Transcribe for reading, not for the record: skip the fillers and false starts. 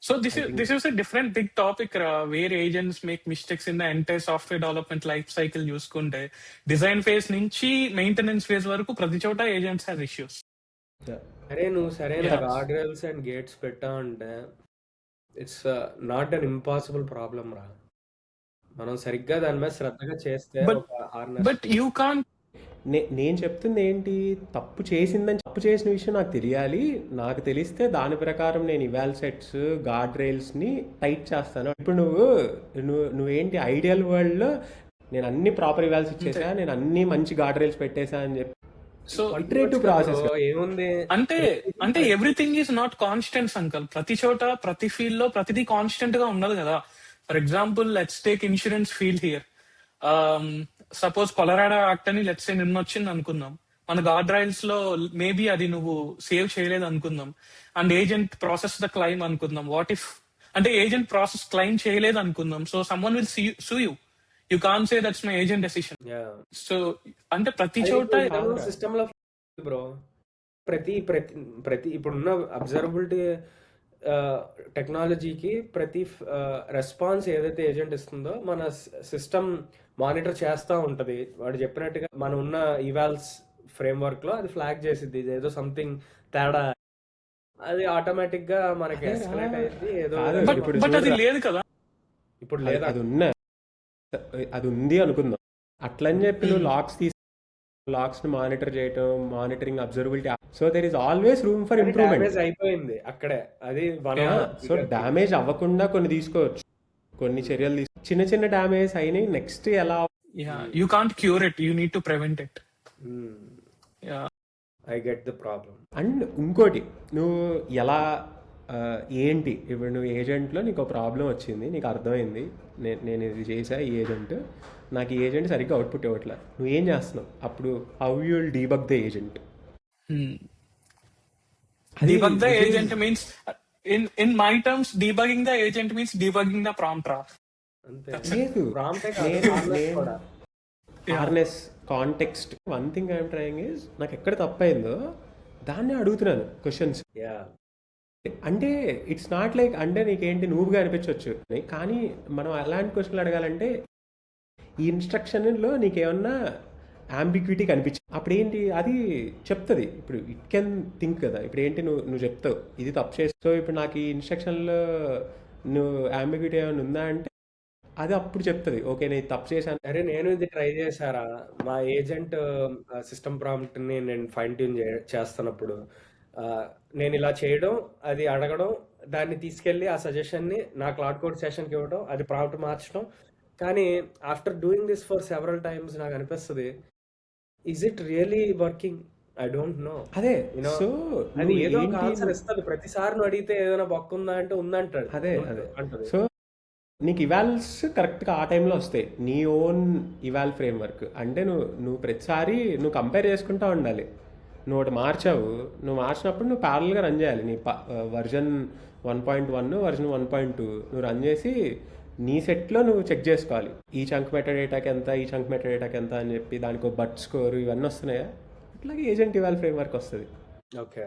So this I is think this is a different big topic where agents make mistakes in the entire software development life cycle చూసుకుంటే design phase నుంచి maintenance phase వరకు ప్రతి చోట agents have issues. yeah. అరే నువ్వు సరైన Yeah. Guard rails and gates పెట్టా అంటే it's not an impossible problem రా. మనం సరిగ్గా దాని మీద శ్రద్ధగా చేస్తే But ఒక హార్నెస్ but you can't. నేను చెప్తుంది ఏంటి, తప్పు చేసిన విషయం నాకు తెలియాలి. నాకు తెలిస్తే దాని ప్రకారం నేను ఇవాల్ సెట్స్ గార్డ్ రైల్స్ని టైట్ చేస్తాను. ఇప్పుడు నువ్వేంటి ఐడియల్ వరల్డ్లో నేను అన్ని ప్రాపర్ ఇవాల్స్ ఇచ్చేసా, నేను అన్ని మంచి గార్డ్ రైల్స్ పెట్టేసా అని చెప్పి సో ఇటరేటివ్ ప్రాసెస్. ఏముంది అంటే everything is not constant uncle. ప్రతి చోట ప్రతి ఫీల్డ్ లో ప్రతిదీ కాన్స్టెంట్ గా ఉండదు కదా. For example let's take insurance field here. Suppose Colorado act అని లెట్స్ నిన్న వచ్చింది అనుకుందాం. మన గార్డ్ రైల్స్ లో మేబీ అది నువ్వు సేవ్ చేయలేదు అనుకుందాం and agent process the claim అనుకుందాం. వాట్ ఇఫ్ అంటే ఏజెంట్ ప్రాసెస్ క్లైమ్ చేయలేదు అనుకుందాం. So someone will sue you can say that's my agent decision. So అంటే ప్రతి చోట సిస్టమ్ లో బ్రో ప్రతి ప్రతి ప్రతి ఇప్పుడున్న అబ్జర్వబిలిటీ టెక్నాలజీకి ప్రతి రెస్పాన్స్ ఏదైతే ఏజెంట్ ఇస్తుందో మన సిస్టమ్ మానిటర్ చేస్తూ ఉంటది. వాడు చెప్పినట్టుగా మనం ఉన్న ఇవాల్స్ ఫ్రేమ్వర్క్ లో అది ఫ్లాగ్ చేసిద్ది ఏదో సంథింగ్ తేడా, అది ఆటోమేటిక్ గా మనకి ఎస్కలేట్ అయ్యింది ఏదో. బట్ అది లేదు కదా ఇప్పుడు లేదా, అది ఉంది అనుకుందాం. అట్లని చెప్పి నువ్వు లాక్స్ ని మానిటర్ చేయటం, monitoring observability. So there is always room for improvement. అయిపోయింది అక్కడే అది. సో డ్యామేజ్ అవ్వకుండా కొన్ని తీసుకోవచ్చు, కొన్ని చర్యలు చిన్న చిన్న డ్యామేజ్ అయినాయి. నెక్స్ట్ ఎలా you can't cure it, you need to prevent it. I get the problem. And ఇంకోటి, నువ్వు ఎలా ఏంటి ఇప్పుడు నువ్వు ఏజెంట్లో నీకు ఒక ప్రాబ్లం వచ్చింది, నీకు అర్థమైంది నేను ఇది చేసా ఈ ఏజెంట్, నాకు ఈ ఏజెంట్ సరిగ్గా అవుట్పుట్ ఇవ్వట్లే, నువ్వు ఏం చేస్తున్నావు? అప్పుడు how you will debug the agent. Debug the agent means, in my terms, debugging the agent means debugging the prompt. లేదు, harness context. One thing I'm trying is, నాకు ఎక్కడ తప్పైందో దాన్ని అడుగుతున్నాను క్వశ్చన్స్. అంటే ఇట్స్ నాట్ లైక్ అంటే నీకేంటి నువ్వుగా అనిపించవచ్చు, కానీ మనం అలాంటి క్వశ్చన్లు అడగాలంటే ఈ ఇన్స్ట్రక్షన్లో నీకేమన్నా అంబిగ్విటీ కనిపించి అప్పుడు ఏంటి అది చెప్తుంది. ఇప్పుడు ఇట్ కెన్ థింక్ కదా, ఇప్పుడు ఏంటి నువ్వు చెప్తావు ఇది తప్పు చేస్తావు, ఇప్పుడు నాకు ఈ ఇన్స్ట్రక్షన్లో నువ్వు అంబిగ్విటీ ఏమైనా ఉందా అంటే అది అప్పుడు చెప్తుంది, ఓకే నేను తప్పు చేశాను. అరే నేను ఇది ట్రై చేశారా, మా ఏజెంట్ సిస్టమ్ ప్రాంప్ట్ ని నేను ఫైన్ ట్యూన్ చేస్తున్నప్పుడు నేను ఇలా చేయడం, అది అడగడం, దాన్ని తీసుకెళ్ళి ఆ సజెషన్ ని నా క్లౌడ్ కోడ్ సెషన్కి ఇవ్వడం, అది ప్రాంప్ట్ మార్చడం. కానీ after doing this for several times నాకు అనిపిస్తుంది, is it really working? I don't know. అదే సో అది ఏదో ఒక ఆన్సర్ ఇస్తుంది. ప్రతిసారి నువ్వు అడిగితే ఏదైనా బొక్క ఉందా అంటే ఉందంటాడు. అదే సో నీకు ఇవాల్స్ కరెక్ట్గా ఆ టైంలో వస్తాయి, నీ ఓన్ ఇవాల్ ఫ్రేమ్వర్క్. అంటే నువ్వు ప్రతిసారి నువ్వు కంపేర్ చేసుకుంటూ ఉండాలి. నువ్వు ఒకటి మార్చావు, నువ్వు మార్చినప్పుడు నువ్వు ప్యారల్గా రన్ చేయాలి. నీ వర్జన్ 1.1 వర్జన్ 1.2 నువ్వు రన్ చేసి నీ సెట్లో నువ్వు చెక్ చేసుకోవాలి, ఈ చంక్ మెటాడేటాకి ఎంత, ఈ చంక్ మెటాడేటాకి ఎంత అని చెప్పి దానికి బట్ స్కోర్ ఇవన్నీ వస్తున్నాయా. అట్లాగే ఏజెంట్ ఇవాల్ ఫ్రేమ్వర్క్ వస్తుంది. ఓకే.